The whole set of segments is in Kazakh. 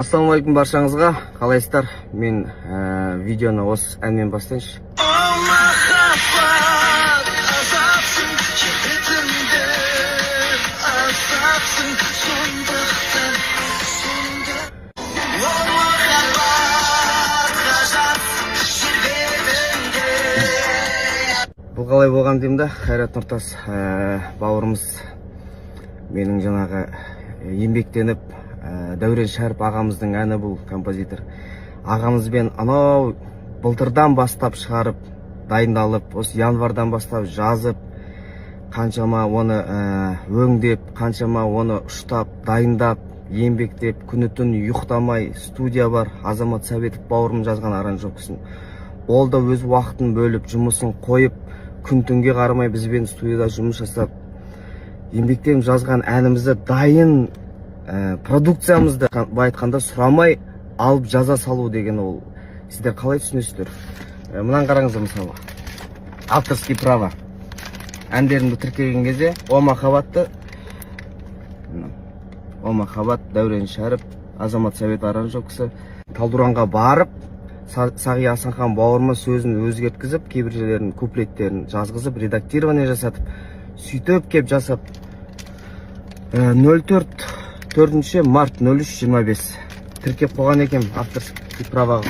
Ассалаумағалейкум баршаңызға, қалайсыздар? Мен видеоны осы әнмен бастайыншы. Бұл қалай болған деймін да, Қайрат Нұртас бауырымыз менің жаңағы еңбектеніп Дәурен Шәріп ағамыздың әні бұл композитор. Ағамызбен анау былтырдан бастап шығарып, дайындалып, осы январдан бастап жазып, қаншама оны өңдеп, қаншама оны ұштап, дайындап, еңбектеп, күні-түн ұйықтамай, студия бар, Азамат Сәбетов бауырым жазған аранжировкасын. Ол да өз уақытын бөліп, жұмысын қойып, күн-түнге қарамай бізбен студияда жұмыс жасап, еңбектен жазған әнімізді дайын продукциямызды айтқанда сұрамай алып жаза салу деген ол сіздер қалай түсінесіздер? Мұнан қараңыздар, мысалы авторский право әндерімді тіркеген кезде О махаббат Дәурен Шәріп, Азамат Сәбет аранжировкасы. Талдыранға барып, Сағи Асанхан бауырыма сөзін өзгерткізіп, кейбір жерлерін куплеттерін жазғызып, редактирование жасатып, сөйтіп кеп жасап 04 март 03:25 тіркеп қойған екен авторский правоға.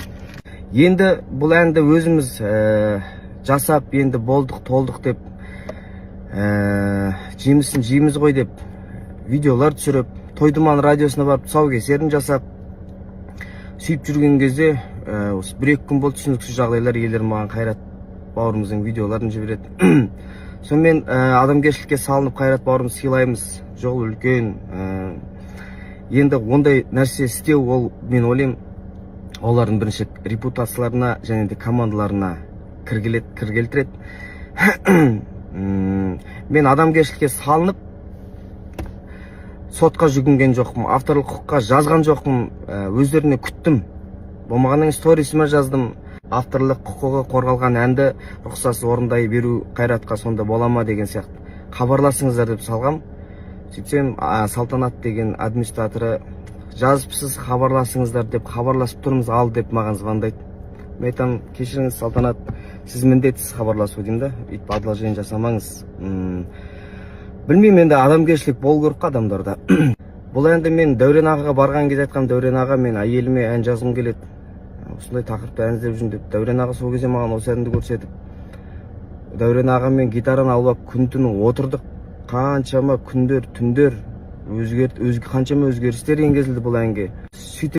Енді бұл әнді өзіміз жасап, енді болдық, толдық деп, жемісін жейміз ғой деп видеолар түсіріп, Тойдыман радиосына барып тұсаукесерін жасап, сөйтіп жүрген кезде осы 1-2 күн болды, түсініксіз жағдайлар елдер маған Қайрат бауырымыздың видеоларын жібереді. Сонымен адамгершілікке салынып Қайрат бауырымыз сыйлаймыз, жол үлкен. Енді ондай нәрсе істеу, ол мен ойлаймын, олардың бірінші репутацияларына және де командаларына кір келтіреді. Мен адамгершілікке салынып сотқа жүгінген жоқпын, авторлық құқыққа жазған жоқпын, өздеріне күттім. Болмағаннан сторисіме жаздым, авторлық құқығы қорғалған әнді рұқсатсыз орындай беру Қайратқа сонда бола ма деген сияқты. Хабарласыңыздар деп салғам. Сөйтсем, Салтанат деген администраторы жазыпсыз, хабарласыңыздар деп, хабарласып тұрмыз, ал деп маған звондайды. Мен айтам, кешіріңіз Салтанат, сіз міндетсіз хабарласу деймін да, өйтіп одолжение жасамаңыз. Білмеймін, енді адамгершілік болу керек адамдарда. Бұл әнді мен Дәурен ағаға барған кезде айтқам, Дәурен аға, мен әйеліме ән жазғым келеді, осындай тақырыпта ән іздеп жүрмін деп. Дәурен аға сол кезде маған осы әнді көрсетіп, Дәурен ағамен гитараны алып күн-түн отырдық, қаншама күндер, түндер, қаншама өзгерістер енгізілді бұл әнге.